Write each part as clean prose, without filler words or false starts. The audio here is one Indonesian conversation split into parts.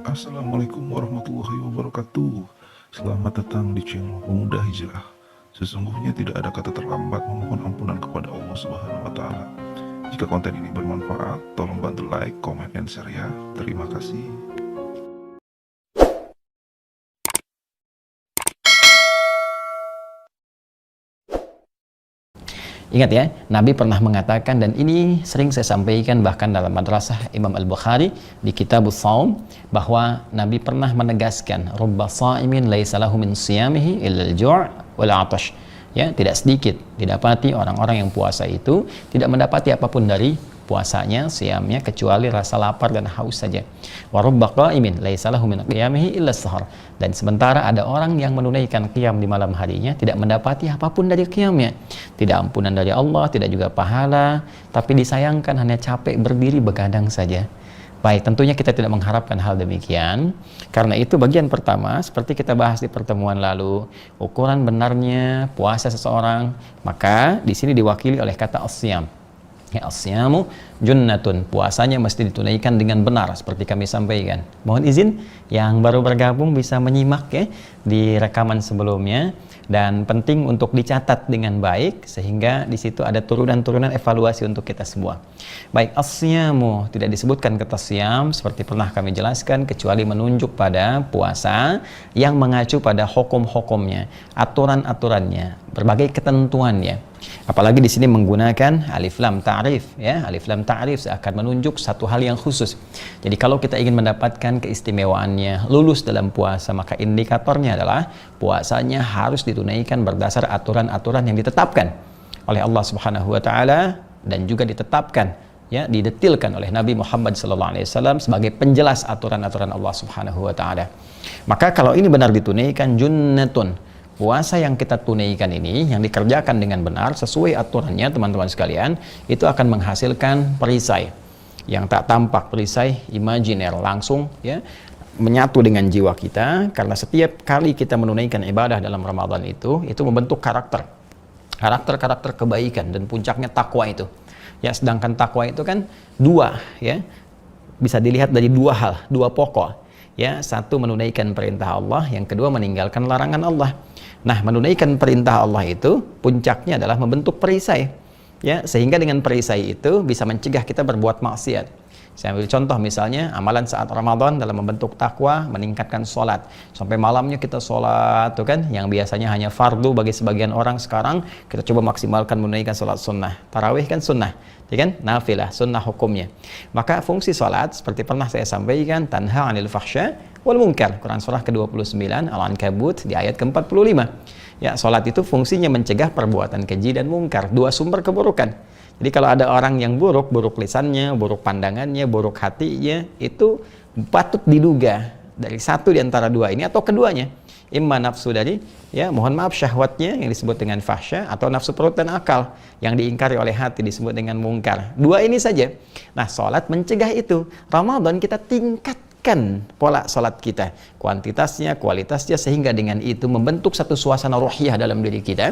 Assalamualaikum warahmatullahi wabarakatuh. Selamat datang di channel Pemuda Hijrah. Sesungguhnya tidak ada kata terlambat memohon ampunan kepada Allah Subhanahu wa taala. Jika konten ini bermanfaat, tolong bantu like, comment, dan share ya. Terima kasih. Ingat ya, Nabi pernah mengatakan, dan ini sering saya sampaikan bahkan dalam madrasah Imam Al-Bukhari di Kitabus Shaum, bahwa Nabi pernah menegaskan, rubba sha'imin laisa lahu min siyamihi illa al-ju' wal 'atash. Ya, tidak sedikit didapati orang-orang yang puasa itu tidak mendapati apapun dari puasanya, siamnya, kecuali rasa lapar dan haus saja. Wa rubba qa'imin laisa lahu min qiyamihi illa as-sahar. Dan sementara ada orang yang menunaikan qiyam di malam harinya tidak mendapati apapun dari qiyamnya. Tidak ampunan dari Allah, tidak juga pahala, tapi disayangkan hanya capek berdiri begadang saja. Baik, tentunya kita tidak mengharapkan hal demikian. Karena itu bagian pertama, seperti kita bahas di pertemuan lalu, ukuran benarnya puasa seseorang, maka di sini diwakili oleh kata as-siyam. Ya, as-siyamu junnatun, puasanya mesti ditunaikan dengan benar seperti kami sampaikan. Mohon izin yang baru bergabung bisa menyimak ya di rekaman sebelumnya, dan penting untuk dicatat dengan baik sehingga di situ ada turunan-turunan evaluasi untuk kita semua. Baik, as-siyamu tidak disebutkan kata siyam seperti pernah kami jelaskan kecuali menunjuk pada puasa yang mengacu pada hukum-hukumnya, aturan-aturannya, berbagai ketentuannya. Apalagi di sini menggunakan alif lam ta'rif ya, alif lam ta'rif akan menunjuk satu hal yang khusus. Jadi kalau kita ingin mendapatkan keistimewaannya lulus dalam puasa, maka indikatornya adalah puasanya harus ditunaikan berdasar aturan-aturan yang ditetapkan oleh Allah Subhanahu wa taala dan juga ditetapkan ya, didetilkan oleh Nabi Muhammad SAW sebagai penjelas aturan-aturan Allah Subhanahu wa taala. Maka kalau ini benar ditunaikan, junnatun, puasa yang kita tunaikan ini, yang dikerjakan dengan benar sesuai aturannya teman-teman sekalian, itu akan menghasilkan perisai yang tak tampak, perisai imajiner, langsung ya menyatu dengan jiwa kita. Karena setiap kali kita menunaikan ibadah dalam Ramadan itu membentuk karakter kebaikan, dan puncaknya takwa itu ya. Sedangkan takwa itu kan dua ya, bisa dilihat dari dua hal, dua pokok ya. Satu, menunaikan perintah Allah, yang kedua meninggalkan larangan Allah. Nah, menunaikan perintah Allah itu puncaknya adalah membentuk perisai ya, sehingga dengan perisai itu bisa mencegah kita berbuat maksiat. Saya ambil contoh misalnya amalan saat Ramadan dalam membentuk takwa, meningkatkan sholat. Sampai malamnya kita sholat tuh kan, yang biasanya hanya fardu bagi sebagian orang, sekarang kita coba maksimalkan menunaikan sholat sunnah. Tarawih kan sunnah, ya kan? Nafilah, sunnah hukumnya. Maka fungsi sholat seperti pernah saya sampaikan, tanha 'anil fahsya wal munkar, Quran surah ke-29 Al-Ankabut di ayat ke-45. Ya, sholat itu fungsinya mencegah perbuatan keji dan mungkar, dua sumber keburukan. Jadi kalau ada orang yang buruk lisannya, buruk pandangannya, buruk hatinya, itu patut diduga dari satu di antara dua ini atau keduanya. Imma nafsu dari ya, mohon maaf, syahwatnya yang disebut dengan fahsya, atau nafsu perut dan akal yang diingkari oleh hati disebut dengan mungkar. Dua ini saja. Nah, sholat mencegah itu. Ramadan kita tingkatkan pola sholat kita, kuantitasnya, kualitasnya, sehingga dengan itu membentuk satu suasana ruhiyah dalam diri kita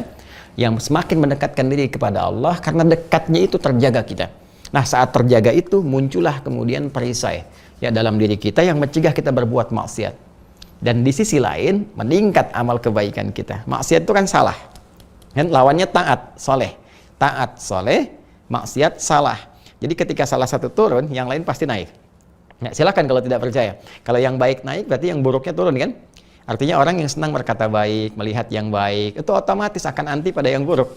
yang semakin mendekatkan diri kepada Allah, karena dekatnya itu terjaga kita. Nah, saat terjaga itu muncullah kemudian perisai ya dalam diri kita yang mencegah kita berbuat maksiat. Dan di sisi lain meningkat amal kebaikan kita. Maksiat itu kan salah kan, lawannya taat, soleh. Taat, soleh, maksiat, salah. Jadi ketika salah satu turun, yang lain pasti naik. Nah, silakan kalau tidak percaya. Kalau yang baik naik, berarti yang buruknya turun kan. Artinya orang yang senang berkata baik, melihat yang baik, itu otomatis akan anti pada yang buruk.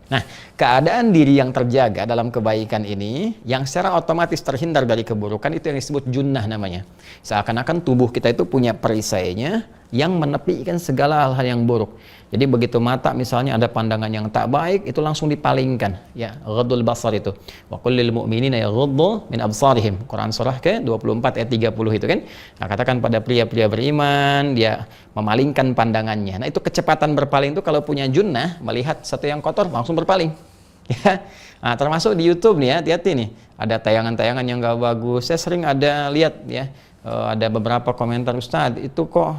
Nah, keadaan diri yang terjaga dalam kebaikan ini, yang secara otomatis terhindar dari keburukan, itu yang disebut junnah namanya. Seakan-akan tubuh kita itu punya perisainya yang menepikan segala hal-hal yang buruk. Jadi begitu mata misalnya ada pandangan yang tak baik, itu langsung dipalingkan. Ya, ghaddul basar itu. Wa qul lil mu'minina yaghuddu min absarihim. Quran surah ke-24 ayat 30 itu kan. Nah, katakan pada pria-pria beriman, dia memalingkan pandangannya. Nah, itu kecepatan berpaling itu kalau punya junnah, melihat satu yang kotor langsung berpaling. Ya. Nah, termasuk di YouTube nih ya, hati-hati nih. Ada tayangan-tayangan yang nggak bagus. Saya sering ada lihat ya, ada beberapa komentar, Ustadz itu kok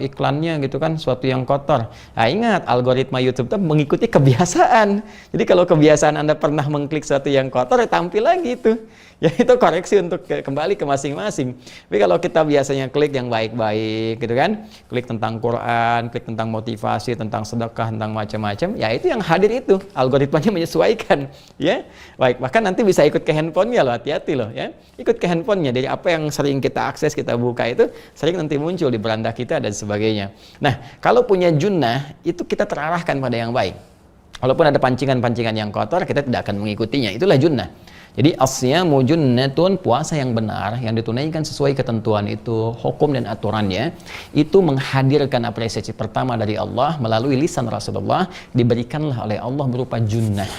iklannya gitu kan suatu yang kotor. Nah, ingat algoritma YouTube itu mengikuti kebiasaan. Jadi kalau kebiasaan Anda pernah mengklik sesuatu yang kotor, ya tampil lagi itu. Ya itu koreksi untuk kembali ke masing-masing. Tapi kalau kita biasanya klik yang baik-baik gitu kan, klik tentang Quran, klik tentang motivasi, tentang sedekah, tentang macam-macam, ya itu yang hadir itu, algoritmanya menyesuaikan, ya. Baik, bahkan nanti bisa ikut ke handphonenya loh, hati-hati loh ya. Ikut ke handphonenya, dari apa yang sering kita akses, kita buka itu sering nanti muncul di beranda kita dan sebagainya. Nah, kalau punya junnah itu kita terarahkan pada yang baik. Walaupun ada pancingan-pancingan yang kotor, kita tidak akan mengikutinya. Itulah junnah. Jadi as-siyamu junnatun, puasa yang benar yang ditunaikan sesuai ketentuan itu, hukum dan aturannya, itu menghadirkan apresiasi pertama dari Allah melalui lisan Rasulullah, diberikanlah oleh Allah berupa junnah.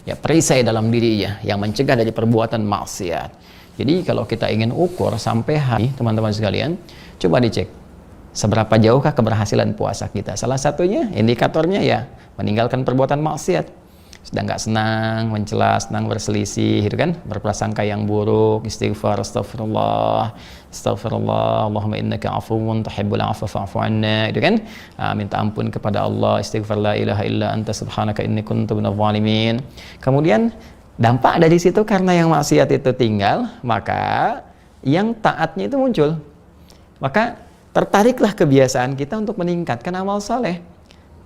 Ya, perisai dalam dirinya yang mencegah dari perbuatan maksiat. Jadi kalau kita ingin ukur sampai hari, teman-teman sekalian, coba dicek seberapa jauhkah keberhasilan puasa kita. Salah satunya indikatornya ya meninggalkan perbuatan maksiat. Sedang nggak senang, mencela, senang berselisih, gitu kan? Berprasangka yang buruk, istighfar, astagfirullah, astagfirullah, Allahumma innaka afuwun tuhibbul afwa fa'fu anna, gitu kan? Minta ampun kepada Allah, istighfar la ilaha illa anta subhanaka inni kuntu minadh dhalimin. Kemudian dampak dari situ karena yang maksiat itu tinggal, maka yang taatnya itu muncul. Maka tertariklah kebiasaan kita untuk meningkatkan amal saleh.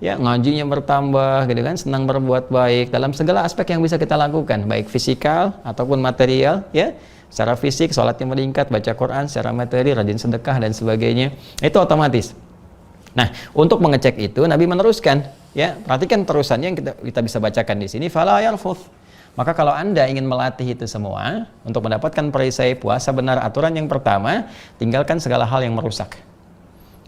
Ya, ngajinya bertambah gitu kan, senang berbuat baik dalam segala aspek yang bisa kita lakukan, baik fisikal ataupun material ya. Secara fisik sholatnya meningkat, baca Quran, secara materi rajin sedekah dan sebagainya. Itu otomatis. Nah, untuk mengecek itu Nabi meneruskan ya, perhatikan terusannya yang kita bisa bacakan di sini, fala yarfuth. Maka kalau Anda ingin melatih itu semua untuk mendapatkan perisai puasa benar, aturan yang pertama, tinggalkan segala hal yang merusak.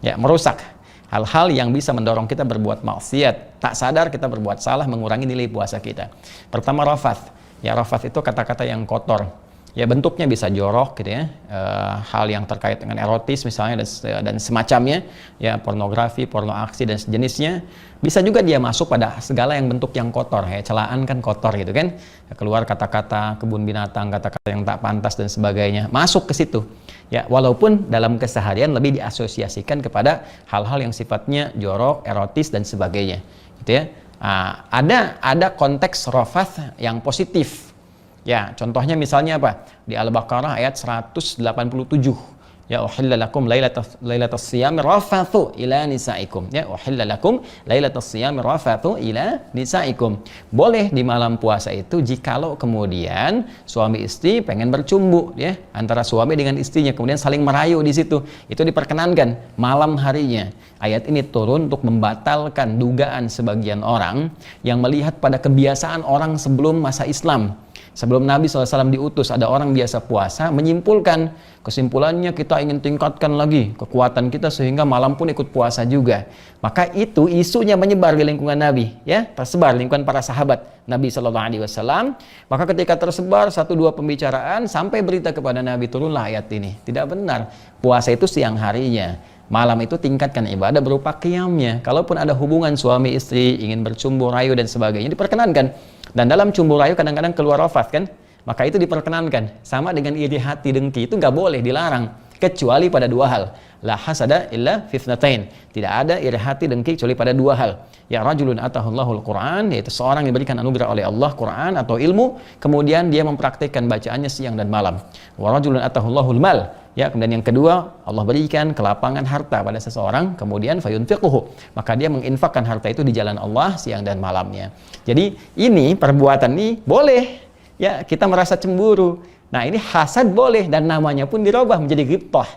Ya, merusak. Hal-hal yang bisa mendorong kita berbuat maksiat, tak sadar kita berbuat salah, mengurangi nilai puasa kita. Pertama, rafath. Ya, rafath itu kata-kata yang kotor. Ya, bentuknya bisa jorok gitu ya. Hal yang terkait dengan erotis misalnya dan semacamnya, ya, pornografi, porno aksi dan sejenisnya. Bisa juga dia masuk pada segala yang bentuk yang kotor, ya, celaan kan kotor gitu kan. Keluar kata-kata kebun binatang, kata-kata yang tak pantas dan sebagainya. Masuk ke situ. Ya, walaupun dalam keseharian lebih diasosiasikan kepada hal-hal yang sifatnya jorok, erotis dan sebagainya, gitu ya. Ada konteks rafath yang positif. Ya, contohnya misalnya apa? Di Al-Baqarah ayat 187. Ya, uhilla lakum lailatas siyami rafathu ila nisaikum. Ya, uhilla lakum lailatas siyami rafathu ila nisaikum. Boleh di malam puasa itu jikalau kemudian suami istri pengen bercumbu ya, antara suami dengan istrinya, kemudian saling merayu di situ. Itu diperkenankan malam harinya. Ayat ini turun untuk membatalkan dugaan sebagian orang yang melihat pada kebiasaan orang sebelum masa Islam. Sebelum Nabi SAW diutus, ada orang biasa puasa, menyimpulkan, kesimpulannya kita ingin tingkatkan lagi kekuatan kita sehingga malam pun ikut puasa juga. Maka itu isunya menyebar di lingkungan Nabi, ya, tersebar di lingkungan para sahabat Nabi SAW. Maka ketika tersebar 1-2 pembicaraan, sampai berita kepada Nabi, turunlah ayat ini. Tidak benar, puasa itu siang harinya. Malam itu tingkatkan ibadah berupa qiyamnya. Kalaupun ada hubungan suami istri, ingin bercumbu rayu dan sebagainya, diperkenankan. Dan dalam cumbu rayu kadang-kadang keluar rafath kan, maka itu diperkenankan. Sama dengan iri hati, dengki, itu nggak boleh, dilarang, kecuali pada 2 hal. La hasada illa fitnatain. Tidak ada iri hati, dengki kecuali pada 2 hal. Ya, rajulun atahullahul Quran, yaitu seorang yang diberikan anugerah oleh Allah Quran atau ilmu, kemudian dia mempraktikkan bacaannya siang dan malam. Wa rajulun atahullahul mal. Ya, kemudian yang kedua, Allah berikan kelapangan harta pada seseorang, kemudian fayunfiquhu, maka dia menginfakkan harta itu di jalan Allah siang dan malamnya. Jadi ini perbuatan ini boleh, ya, kita merasa cemburu. Nah, ini hasad boleh dan namanya pun dirubah menjadi ghibthah.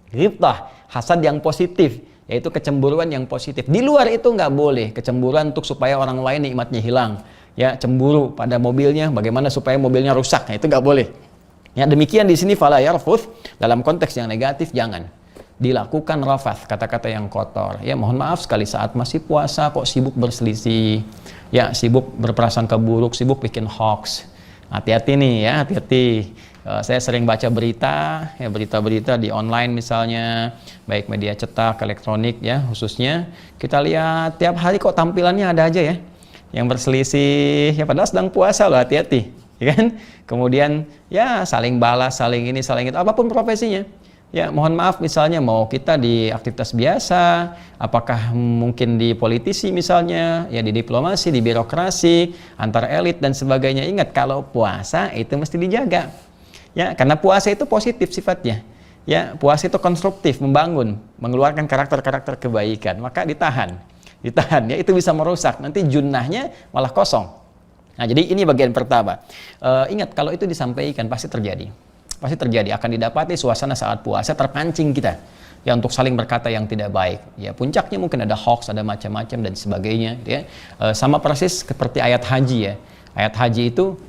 Ghibthah, hasad yang positif, yaitu kecemburuan yang positif. Di luar itu nggak boleh, kecemburuan untuk supaya orang lain nikmatnya hilang. Ya, cemburu pada mobilnya, bagaimana supaya mobilnya rusak, nah, itu nggak boleh. Ya, demikian di sini fala yarfuth, dalam konteks yang negatif jangan dilakukan rafath, kata-kata yang kotor. Ya, mohon maaf sekali saat masih puasa kok sibuk berselisih. Ya, sibuk berprasangka buruk, sibuk bikin hoax. Hati-hati nih ya, hati-hati. Saya sering baca berita, ya, berita-berita di online misalnya, baik media cetak, elektronik ya, khususnya kita lihat tiap hari kok tampilannya ada aja ya. yang berselisih, ya padahal sedang puasa loh, hati-hati, ya kan? Kemudian ya saling balas, saling ini, saling itu, apapun profesinya. Ya mohon maaf misalnya mau kita di aktivitas biasa, apakah mungkin di politisi misalnya, ya di diplomasi, di birokrasi, antar elit dan sebagainya. Ingat kalau puasa itu mesti dijaga. Ya, karena puasa itu positif sifatnya. Ya, puasa itu konstruktif, membangun, mengeluarkan karakter-karakter kebaikan. Maka ditahan. Ditahan ya, itu bisa merusak. Nanti junnahnya malah kosong. Nah, jadi ini bagian pertama. Ingat kalau itu disampaikan pasti terjadi. Pasti terjadi, akan didapati suasana saat puasa terpancing kita ya untuk saling berkata yang tidak baik. Ya puncaknya mungkin ada hoax, ada macam-macam dan sebagainya gitu ya. Sama persis seperti ayat haji ya. Ayat haji itu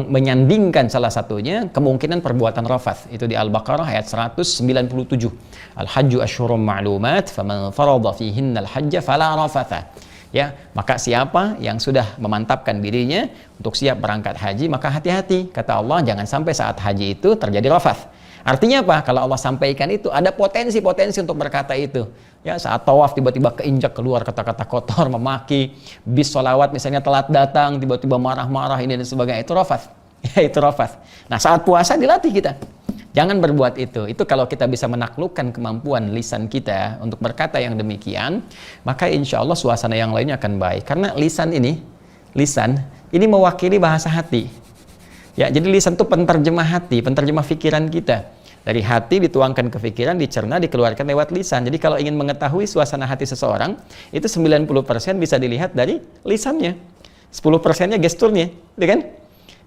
menyandingkan salah satunya kemungkinan perbuatan rafath. Itu di Al-Baqarah ayat 197. Al-hajju asyhurum ma'lumat faman farada fihinna al-hajja fala rafatha. Ya, maka siapa yang sudah memantapkan dirinya untuk siap berangkat haji, maka hati-hati. Kata Allah, jangan sampai saat haji itu terjadi rafath. Artinya apa? Kalau Allah sampaikan itu, ada potensi-potensi untuk berkata itu. Ya, saat tawaf tiba-tiba keinjak keluar kata-kata kotor, memaki, bis sholawat misalnya telat datang, tiba-tiba marah-marah ini dan sebagainya, itu rafath. Ya, itu rafath. Nah, saat puasa dilatih kita. Jangan berbuat itu. Itu kalau kita bisa menaklukkan kemampuan lisan kita untuk berkata yang demikian, maka insya Allah suasana yang lainnya akan baik. Karena lisan ini mewakili bahasa hati. Ya, jadi lisan itu penterjemah hati, penterjemah pikiran kita. Dari hati dituangkan ke pikiran, dicerna, dikeluarkan lewat lisan. Jadi kalau ingin mengetahui suasana hati seseorang, itu 90% bisa dilihat dari lisannya. 10%-nya gesturnya, ya kan?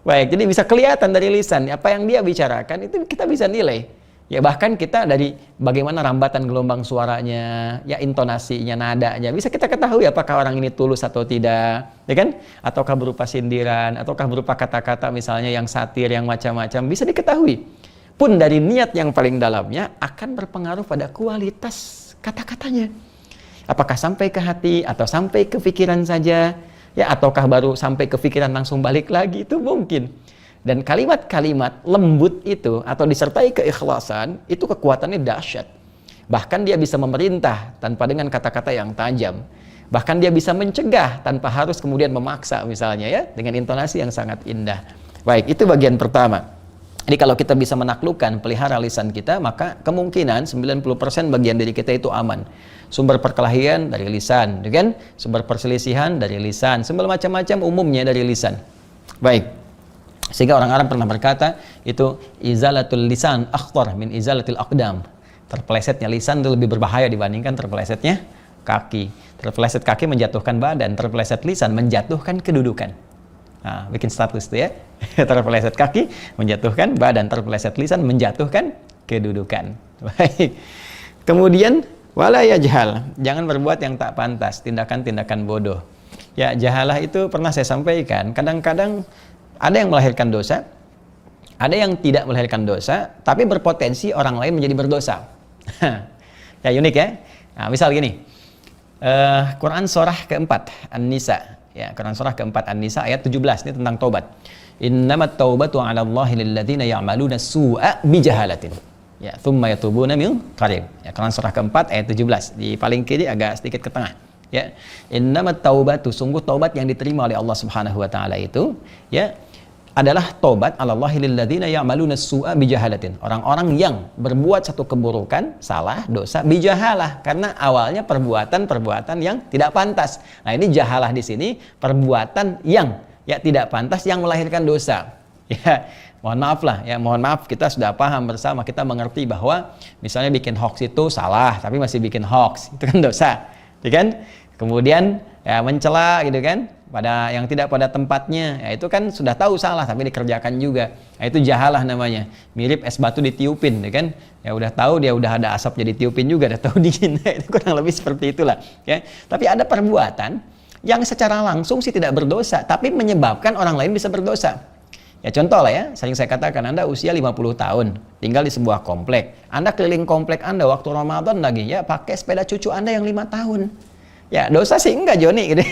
Baik, jadi bisa kelihatan dari lisan apa yang dia bicarakan, itu kita bisa nilai. Ya bahkan kita dari bagaimana rambatan gelombang suaranya, ya intonasinya, nadanya, bisa kita ketahui apakah orang ini tulus atau tidak, ya kan? Ataukah berupa sindiran, ataukah berupa kata-kata misalnya yang satir, yang macam-macam, bisa diketahui. Pun dari niat yang paling dalamnya akan berpengaruh pada kualitas kata-katanya. Apakah sampai ke hati atau sampai ke pikiran saja? Ya, ataukah baru sampai ke pikiran langsung balik lagi, itu mungkin. Dan kalimat-kalimat lembut itu atau disertai keikhlasan itu kekuatannya dahsyat. Bahkan dia bisa memerintah tanpa dengan kata-kata yang tajam. Bahkan dia bisa mencegah tanpa harus kemudian memaksa misalnya ya, dengan intonasi yang sangat indah. Baik, itu bagian pertama. Jadi kalau kita bisa menaklukkan, pelihara lisan kita, maka kemungkinan 90% bagian diri kita itu aman. Sumber perkelahian dari lisan, kan? Sumber perselisihan dari lisan, sumber macam-macam umumnya dari lisan. Baik. Sehingga orang Arab pernah berkata, itu izalatul lisan akhtar min izalatil aqdam. Terpelesetnya lisan itu lebih berbahaya dibandingkan terpelesetnya kaki. Terpeleset kaki menjatuhkan badan, terpeleset lisan menjatuhkan kedudukan. Nah, bikin status itu ya. Terpeleset kaki menjatuhkan badan, terpeleset lisan menjatuhkan kedudukan. Baik. Kemudian wala yajhal, jangan berbuat yang tak pantas, tindakan-tindakan bodoh. Ya, jahalah itu pernah saya sampaikan, kadang-kadang ada yang melahirkan dosa, ada yang tidak melahirkan dosa, tapi berpotensi orang lain menjadi berdosa. Ya, unik ya. Nah, misal gini, Quran surah keempat, An-Nisa. Ya, Quran surah keempat An-Nisa ayat 17, ini tentang taubat. Innamat taubatu 'ala Allahi lilladzina ya'maluna su'a bijahalatin. Ya, thumma yatubuna min qarib. Ya, Quran surah keempat ayat 17. Di paling kiri agak sedikit ke tengah. Ya, innamat taubatu, sungguh taubat yang diterima oleh Allah Subhanahu wa taala itu, ya, adalah taubat 'ala Allahi lilladzina ya'maluna su'a bijahalatin. Orang-orang yang berbuat satu keburukan, salah, dosa bijahalah, karena awalnya perbuatan-perbuatan yang tidak pantas. Nah, ini jahalah di sini perbuatan yang ya tidak pantas yang melahirkan dosa. Ya, mohon maaf lah, ya mohon maaf, kita sudah paham bersama, kita mengerti bahwa misalnya bikin hoax itu salah, tapi masih bikin hoax, itu kan dosa, ya kan? Kemudian ya mencela gitu kan, pada yang tidak pada tempatnya, ya itu kan sudah tahu salah tapi dikerjakan juga. Nah, itu jahalah namanya. Mirip es batu ditiupin, ya kan? Ya udah tahu dia udah ada asap jadi tiupin juga, udah tahu dingin. Itu kurang lebih seperti itulah, ya. Tapi ada perbuatan yang secara langsung sih tidak berdosa, tapi menyebabkan orang lain bisa berdosa. Ya contoh lah ya, sering saya katakan, Anda usia 50 tahun, tinggal di sebuah komplek. Anda keliling komplek Anda waktu Ramadan lagi, ya pakai sepeda cucu Anda yang 5 tahun. Ya dosa sih enggak Joni, gitu.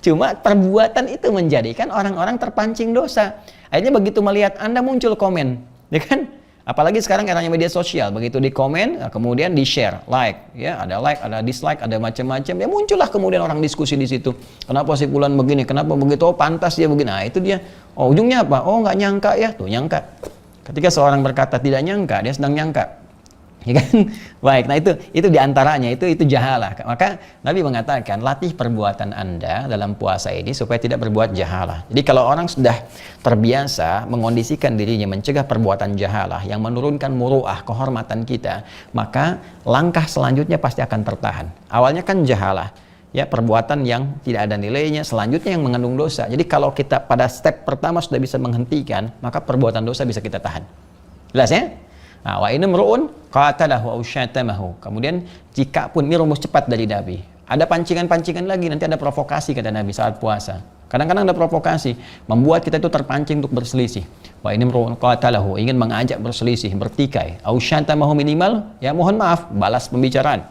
Cuma perbuatan itu menjadikan orang-orang terpancing dosa. Akhirnya begitu melihat Anda muncul komen, ya kan? Apalagi sekarang eranya media sosial, begitu di komen, kemudian di share, ada like, ada dislike, ada macam-macam, ya muncullah kemudian orang diskusi di situ. Kenapa si fulan begini, kenapa begitu, oh pantas dia begini, nah itu dia. Oh ujungnya apa? Oh nggak nyangka ya, tuh nyangka. Ketika seorang berkata tidak nyangka, dia sedang nyangka. Ya kan? Baik, nah itu diantaranya, itu jahalah. Maka Nabi mengatakan, latih perbuatan Anda dalam puasa ini supaya tidak berbuat jahalah. Jadi kalau orang sudah terbiasa mengondisikan dirinya mencegah perbuatan jahalah yang menurunkan muru'ah, kehormatan kita, maka langkah selanjutnya pasti akan tertahan. Awalnya kan jahalah, ya perbuatan yang tidak ada nilainya, selanjutnya yang mengandung dosa. Jadi kalau kita pada step pertama sudah bisa menghentikan, maka perbuatan dosa bisa kita tahan. Jelas ya? Nah, wa in imru'un qatalahu aw syatamahu. Kemudian jika pun ini rumus cepat dari Nabi. Ada pancingan-pancingan lagi, nanti ada provokasi kata Nabi saat puasa. Kadang-kadang ada provokasi membuat kita itu terpancing untuk berselisih. Wa in imru'un qatalahu, ingin mengajak berselisih, bertikai. Aw syatamahu minimal, ya mohon maaf, balas pembicaraan.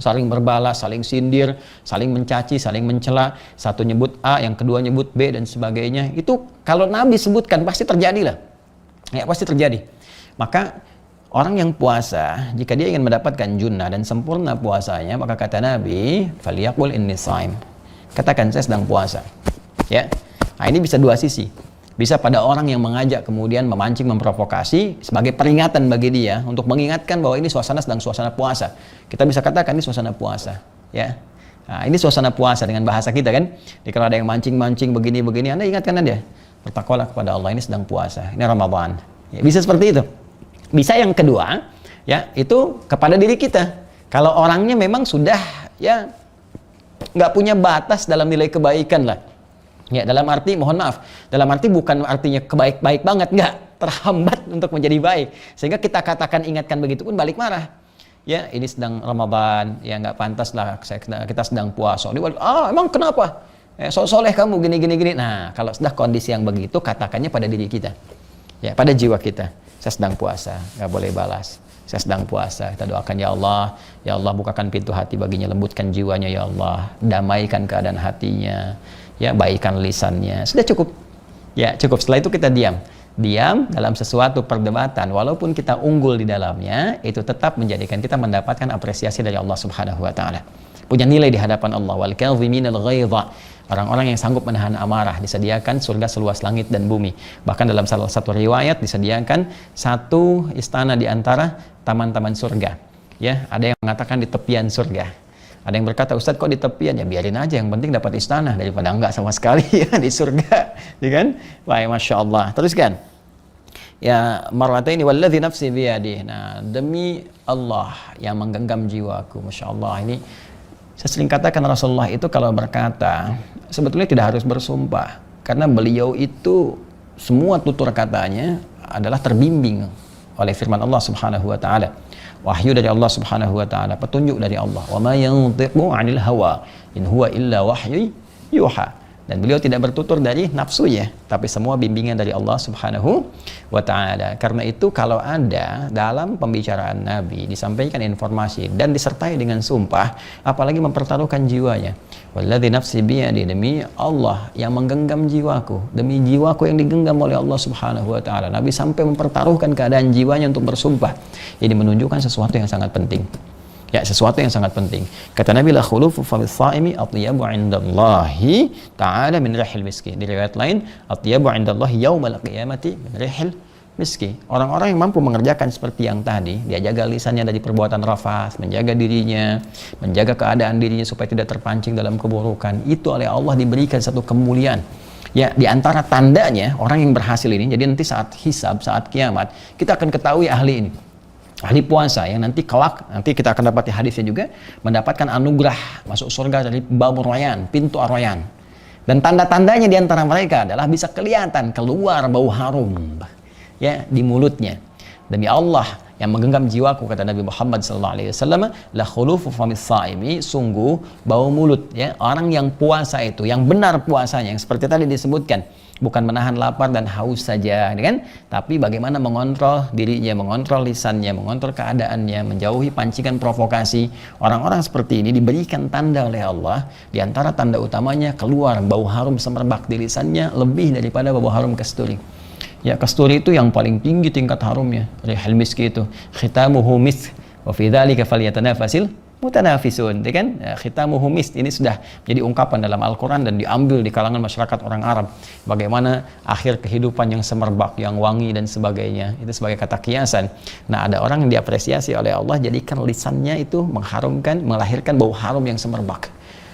Saling berbalas, saling sindir, saling mencaci, saling mencela. Satu nyebut A, yang kedua nyebut B dan sebagainya. Itu kalau Nabi sebutkan pasti terjadi lah. Ya pasti terjadi. Maka orang yang puasa, jika dia ingin mendapatkan junnah dan sempurna puasanya, maka kata Nabi, "Falyaqul inni shaim." Katakan saya sedang puasa. Ya. Nah, ini bisa dua sisi. Bisa pada orang yang mengajak kemudian memancing, memprovokasi sebagai peringatan bagi dia untuk mengingatkan bahwa ini suasana sedang suasana puasa. Kita bisa katakan ini suasana puasa, ya. Nah, ini suasana puasa dengan bahasa kita kan. Jadi kalau ada yang mancing-mancing begini-begini, Anda ingatkan Anda, bertakwalah kepada Allah, ini sedang puasa. Ini Ramadan. Ya, bisa seperti itu. Bisa yang kedua, ya itu kepada diri kita. Kalau orangnya memang sudah ya nggak punya batas dalam nilai kebaikan lah. Ya dalam arti mohon maaf, dalam arti bukan artinya kebaik-baik banget, nggak, terhambat untuk menjadi baik. Sehingga kita katakan ingatkan begitu pun balik marah. Ya ini sedang Ramadan, ya nggak pantas lah kita sedang puasa. Emang kenapa? Soleh kamu gini. Nah kalau sudah kondisi yang begitu, katakannya pada diri kita, ya pada jiwa kita. Saya sedang puasa, nggak boleh balas. Saya sedang puasa, kita doakan ya Allah bukakan pintu hati baginya, lembutkan jiwanya ya Allah, damaikan keadaan hatinya, ya baikkan lisannya. Sudah cukup, ya cukup. Setelah itu kita diam dalam sesuatu perdebatan, walaupun kita unggul di dalamnya, itu tetap menjadikan kita mendapatkan apresiasi dari Allah Subhanahu Wa Taala. Punya nilai di hadapan Allah. Wal kadhiminal ghaidha. Orang-orang yang sanggup menahan amarah disediakan surga seluas langit dan bumi. Bahkan dalam salah satu riwayat disediakan satu istana di antara taman-taman surga. Ya, ada yang mengatakan di tepian surga. Ada yang berkata, Ustadz kok di tepian? Ya biarin aja, yang penting dapat istana daripada enggak sama sekali ya di surga. Ya kan? Baik, Masya Allah. Teruskan. Ya marwataini walladzi nafsi biyadihi. Nah, demi Allah yang menggenggam jiwaku. Masya Allah, ini saya sering katakan Rasulullah itu kalau berkata sebetulnya tidak harus bersumpah, karena beliau itu semua tutur katanya adalah terbimbing oleh firman Allah Subhanahu Wa Taala, wahyu dari Allah Subhanahu Wa Taala, petunjuk dari Allah. Wa ma yantiqu 'anil hawa in huwa illa wahyu yuha. Dan beliau tidak bertutur dari nafsunya, tapi semua bimbingan dari Allah Subhanahu wa Ta'ala. Karena itu kalau ada dalam pembicaraan Nabi disampaikan informasi dan disertai dengan sumpah, apalagi mempertaruhkan jiwanya. Walladzi nafsi biyadi, demi Allah yang menggenggam jiwaku, demi jiwaku yang digenggam oleh Allah Subhanahu wa Ta'ala. Nabi sampai mempertaruhkan keadaan jiwanya untuk bersumpah. Ini menunjukkan sesuatu yang sangat penting. Ya, sesuatu yang sangat penting. Kata Nabi, la khulufu fa bis-shaimi atyabu 'indallahi ta'ala min rihil miski. Di riwayat lain, atyabu 'indallahi yaumal qiyamati min rihil miski. Orang-orang yang mampu mengerjakan seperti yang tadi, dia jaga lisannya dari perbuatan rafas, menjaga dirinya, menjaga keadaan dirinya supaya tidak terpancing dalam keburukan. Itu oleh Allah diberikan satu kemuliaan. Ya, di antara tandanya orang yang berhasil ini, jadi nanti saat hisab, saat kiamat, kita akan ketahui ahli ini. Ahli puasa yang nanti kelak, nanti kita akan dapati hadisnya juga, mendapatkan anugerah masuk surga dari Babur Rayyan, pintu Ar-Rayyan. Dan tanda-tandanya di antara mereka adalah bisa kelihatan keluar bau harum ya di mulutnya. Demi Allah yang menggenggam jiwaku, kata Nabi Muhammad SAW, la khulufu famis saimi, sungguh bau mulut ya orang yang puasa itu, yang benar puasanya, yang seperti tadi disebutkan, bukan menahan lapar dan haus saja, kan? Tapi bagaimana mengontrol dirinya, mengontrol lisannya, mengontrol keadaannya, menjauhi pancingan provokasi. Orang-orang seperti ini diberikan tanda oleh Allah. Di antara tanda utamanya keluar bau harum semerbak di lisannya lebih daripada bau harum kasturi. Ya, kasturi itu yang paling tinggi tingkat harumnya. Rihal miski itu khitamuhu misk wa fi dzalika falyatanafasil mutanafisun, ya kan? Khitamuhu misk ini sudah jadi ungkapan dalam Al-Qur'an dan diambil di kalangan masyarakat orang Arab. Bagaimana akhir kehidupan yang semerbak, yang wangi dan sebagainya. Itu sebagai kata kiasan. Nah, ada orang yang diapresiasi oleh Allah jadikan lisannya itu mengharumkan, melahirkan bau harum yang semerbak.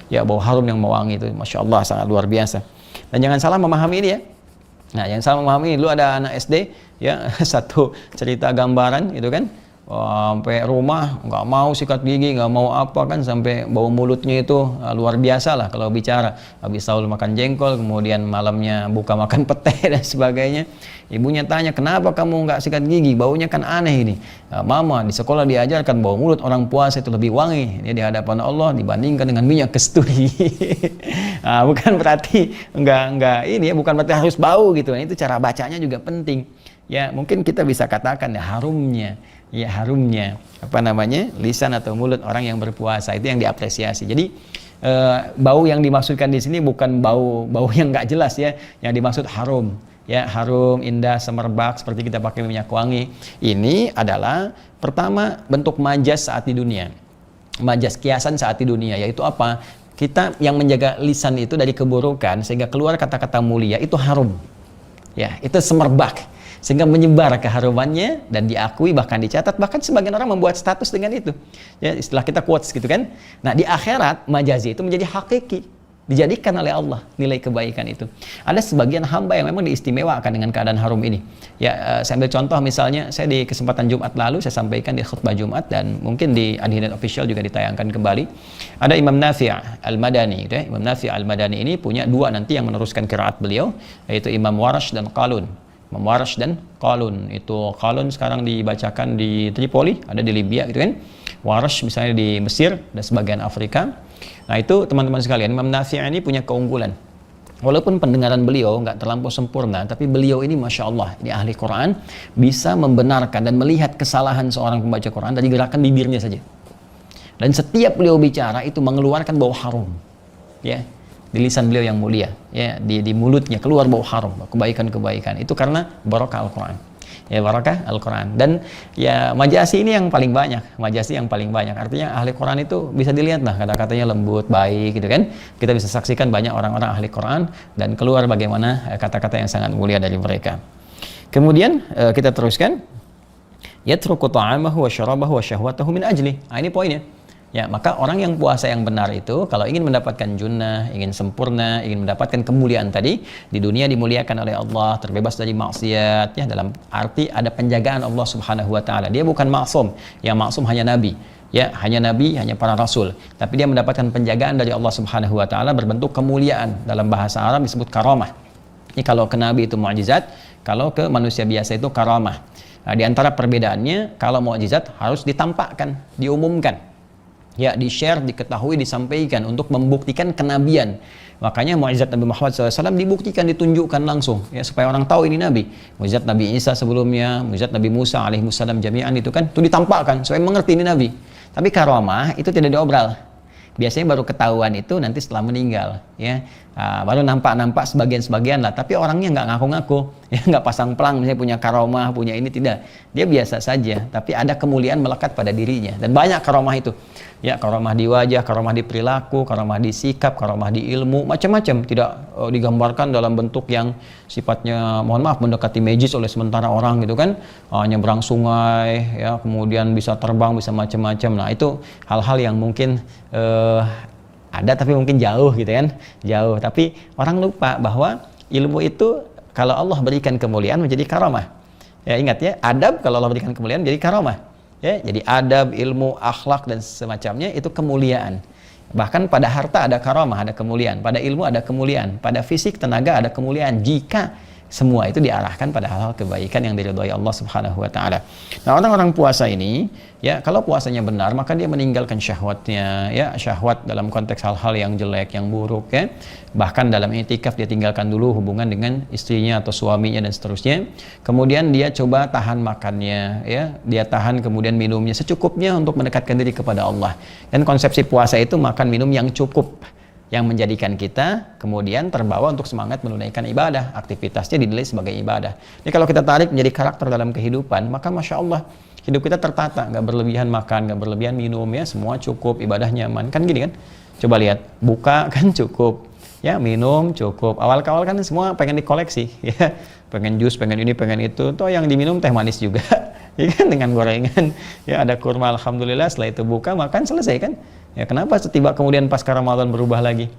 Ya, bau harum yang mewangi itu, Masya Allah, sangat luar biasa. Dan jangan salah memahami ini ya. Nah, yang salah memahami, dulu ada anak SD ya, satu cerita gambaran gitu kan, sampai rumah nggak mau sikat gigi, nggak mau apa kan, sampai bau mulutnya itu luar biasa lah kalau bicara. Habis sahur makan jengkol, kemudian malamnya buka makan pete dan sebagainya. Ibunya tanya, kenapa kamu nggak sikat gigi, baunya kan aneh ini. Mama, di sekolah diajarkan bau mulut orang puasa itu lebih wangi ya, di hadapan Allah dibandingkan dengan minyak kasturi. Nah, bukan berarti nggak ini ya, bukan berarti harus bau gitu. Itu cara bacanya juga penting ya. Mungkin kita bisa katakan ya, harumnya apa namanya, lisan atau mulut orang yang berpuasa itu yang diapresiasi. Jadi bau yang dimaksudkan di sini bukan bau yang nggak jelas ya, yang dimaksud harum ya, harum, indah, semerbak seperti kita pakai minyak wangi. Ini adalah pertama bentuk majas saat di dunia, majas kiasan saat di dunia, yaitu apa? Kita yang menjaga lisan itu dari keburukan sehingga keluar kata-kata mulia itu harum ya, itu semerbak sehingga menyebar keharumannya dan diakui, bahkan dicatat, bahkan sebagian orang membuat status dengan itu ya, istilah kita quotes gitu kan. Nah, di akhirat majazi itu menjadi hakiki, dijadikan oleh Allah nilai kebaikan itu. Ada sebagian hamba yang memang diistimewakan dengan keadaan harum ini ya. Saya ambil contoh, misalnya saya di kesempatan Jumat lalu saya sampaikan di khutbah Jumat dan mungkin di Adinet Official juga ditayangkan kembali. Ada Imam Nafi' Al-Madani gitu ya. Imam Nafi' Al-Madani ini punya dua nanti yang meneruskan qiraat beliau, yaitu Imam Warash dan Qalun. Imam Warash dan Qalun, itu Qalun sekarang dibacakan di Tripoli, ada di Libya gitu kan. Warash misalnya di Mesir dan sebagian Afrika. Nah, itu teman-teman sekalian, Imam Nafi' ini punya keunggulan. Walaupun pendengaran beliau nggak terlampau sempurna, tapi beliau ini Masya Allah, ini ahli Quran, bisa membenarkan dan melihat kesalahan seorang pembaca Quran dari gerakan bibirnya saja. Dan setiap beliau bicara itu mengeluarkan bau harum ya, di lisan beliau yang mulia ya, di mulutnya keluar bau harum, kebaikan-kebaikan. Itu karena barokah Al-Quran ya, barokah Al-Quran. Dan ya, majasi ini yang paling banyak, majasi yang paling banyak, artinya ahli Quran itu bisa dilihat lah, kata-katanya lembut, baik gitu kan. Kita bisa saksikan banyak orang-orang ahli Quran dan keluar bagaimana kata-kata yang sangat mulia dari mereka. Kemudian kita teruskan, yatruku ta'amahu wa syarabahu wa syahwatahu min ajli. Nah, ini poinnya ya. Maka orang yang puasa yang benar itu kalau ingin mendapatkan junnah, ingin sempurna, ingin mendapatkan kemuliaan tadi, di dunia dimuliakan oleh Allah, terbebas dari maksiat ya, dalam arti ada penjagaan Allah Subhanahu wa taala. Dia bukan maksum, yang maksum hanya nabi ya, hanya nabi, hanya para rasul, tapi dia mendapatkan penjagaan dari Allah Subhanahu wa taala berbentuk kemuliaan. Dalam bahasa Arab disebut karamah. Ini kalau ke nabi itu mukjizat, kalau ke manusia biasa itu karamah. Nah, di antara perbedaannya, kalau mukjizat harus ditampakkan, diumumkan ya, di-share, diketahui, disampaikan untuk membuktikan kenabian. Makanya mukjizat Nabi Muhammad SAW dibuktikan, ditunjukkan langsung ya, supaya orang tahu ini Nabi. Mukjizat Nabi Isa sebelumnya, mukjizat Nabi Musa alaihissalam jami'an itu kan, itu ditampakkan supaya mengerti ini Nabi. Tapi karamah itu tidak diobral. Biasanya baru ketahuan itu nanti setelah meninggal ya. Baru nampak sebagian-sebagian lah, tapi orangnya nggak ngaku-ngaku ya, nggak pasang pelang misalnya punya karomah, punya ini, tidak. Dia biasa saja, tapi ada kemuliaan melekat pada dirinya. Dan banyak karomah itu ya, karomah di wajah, karomah di perilaku, karomah di sikap, karomah di ilmu, macam-macam. Tidak digambarkan dalam bentuk yang sifatnya mohon maaf mendekati magis oleh sementara orang gitu kan, nyebrang sungai ya, kemudian bisa terbang, bisa macam-macam. Nah, itu hal-hal yang mungkin ada tapi mungkin jauh gitu kan, jauh. Tapi orang lupa bahwa ilmu itu kalau Allah berikan kemuliaan menjadi karamah ya. Ingat ya, adab kalau Allah berikan kemuliaan menjadi karamah ya. Jadi adab, ilmu, akhlak dan semacamnya itu kemuliaan. Bahkan pada harta ada karamah, ada kemuliaan. Pada ilmu ada kemuliaan. Pada fisik, tenaga ada kemuliaan, jika semua itu diarahkan pada hal-hal kebaikan yang diridhoi Allah Subhanahu wa taala. Nah, orang-orang puasa ini ya, kalau puasanya benar maka dia meninggalkan syahwatnya ya, syahwat dalam konteks hal-hal yang jelek, yang buruk ya. Bahkan dalam i'tikaf dia tinggalkan dulu hubungan dengan istrinya atau suaminya dan seterusnya. Kemudian dia coba tahan makannya ya, dia tahan kemudian minumnya secukupnya untuk mendekatkan diri kepada Allah. Dan konsepsi puasa itu makan minum yang cukup yang menjadikan kita kemudian terbawa untuk semangat menunaikan ibadah, aktivitasnya dinilai sebagai ibadah. Ini kalau kita tarik menjadi karakter dalam kehidupan, maka Masya Allah, hidup kita tertata, nggak berlebihan makan, nggak berlebihan minum, ya semua cukup, ibadah nyaman, kan gini kan? Coba lihat, buka kan cukup, ya minum cukup. Awal-awal kan semua pengen dikoleksi, ya pengen jus, pengen ini, pengen itu, toh yang diminum teh manis juga, ya kan dengan gorengan, ya ada kurma, alhamdulillah. Setelah itu buka, makan, selesai kan? Ya kenapa setiba kemudian pasca Ramadan berubah lagi?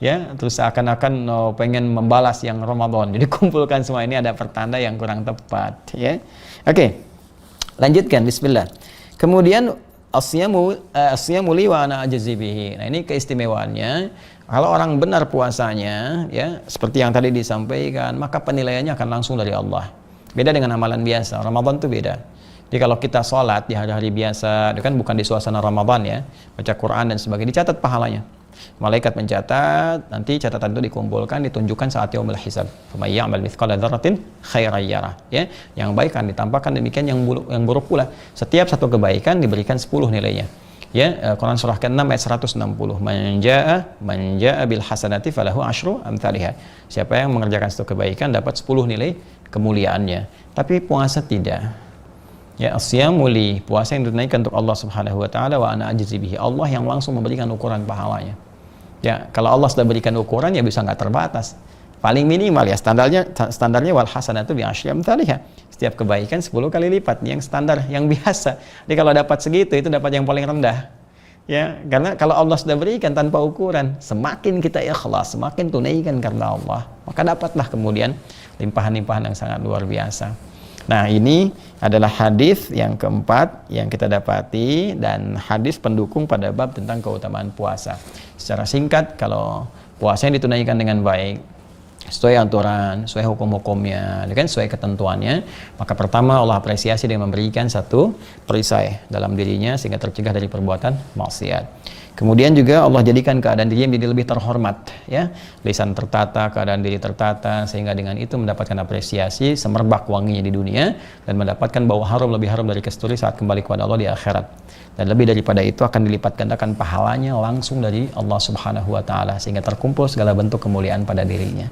Ya, terus seakan-akan pengen membalas yang Ramadan. Jadi kumpulkan semua ini, ada pertanda yang kurang tepat, ya. Oke. Lanjutkan, bismillah. Kemudian asyamu li wa ana ajzi bihi. Nah, ini keistimewaannya. Kalau orang benar puasanya, ya, seperti yang tadi disampaikan, maka penilaiannya akan langsung dari Allah. Beda dengan amalan biasa. Ramadan itu beda. Jadi kalau kita sholat di hari-hari biasa, itu kan bukan di suasana Ramadan, ya, baca Quran dan sebagainya, dicatat pahalanya. Malaikat mencatat, nanti catatan itu dikumpulkan, ditunjukkan saat yaumul hisab. Faman ya'mal mithqala dzarratin khairan yarah, ya. Yang baik akan ditampakkan, demikian yang buruk pula. Setiap satu kebaikan diberikan 10 nilainya. Ya, Quran surah ke-6 ayat 160. Man jaa'a bil hasanati falahu asyru amsalihha. Siapa yang mengerjakan satu kebaikan dapat 10 nilai kemuliaannya. Tapi puasa tidak. Ya, asyamu li, puasa yang ditunaikan untuk Allah Subhanahu wa taala, wa ana ajzi bihi. Allah yang langsung memberikan ukuran pahalanya. Ya, kalau Allah sudah berikan ukuran, ya bisa nggak terbatas. Paling minimal ya standarnya wal hasanatu bi asyri amsalihha. Setiap kebaikan 10 kali lipat, yang standar, yang biasa. Jadi kalau dapat segitu, itu dapat yang paling rendah. Ya, karena kalau Allah sudah berikan tanpa ukuran, semakin kita ikhlas, semakin tunaikan karena Allah, maka dapatlah kemudian limpahan-limpahan yang sangat luar biasa. Nah, ini adalah hadis yang keempat yang kita dapati, dan hadis pendukung pada bab tentang keutamaan puasa. Secara singkat, kalau puasa yang ditunaikan dengan baik, sesuai aturan, sesuai hukum-hukumnya, kan sesuai ketentuannya, maka pertama Allah apresiasi dengan memberikan satu perisai dalam dirinya sehingga tercegah dari perbuatan maksiat. Kemudian juga Allah jadikan keadaan dirinya menjadi lebih terhormat, ya. Lisan tertata, keadaan diri tertata, sehingga dengan itu mendapatkan apresiasi, semerbak wanginya di dunia, dan mendapatkan bau harum lebih harum dari kasturi saat kembali kepada Allah di akhirat. Dan lebih daripada itu akan dilipat gandakan pahalanya langsung dari Allah Subhanahu wa taala, sehingga terkumpul segala bentuk kemuliaan pada dirinya.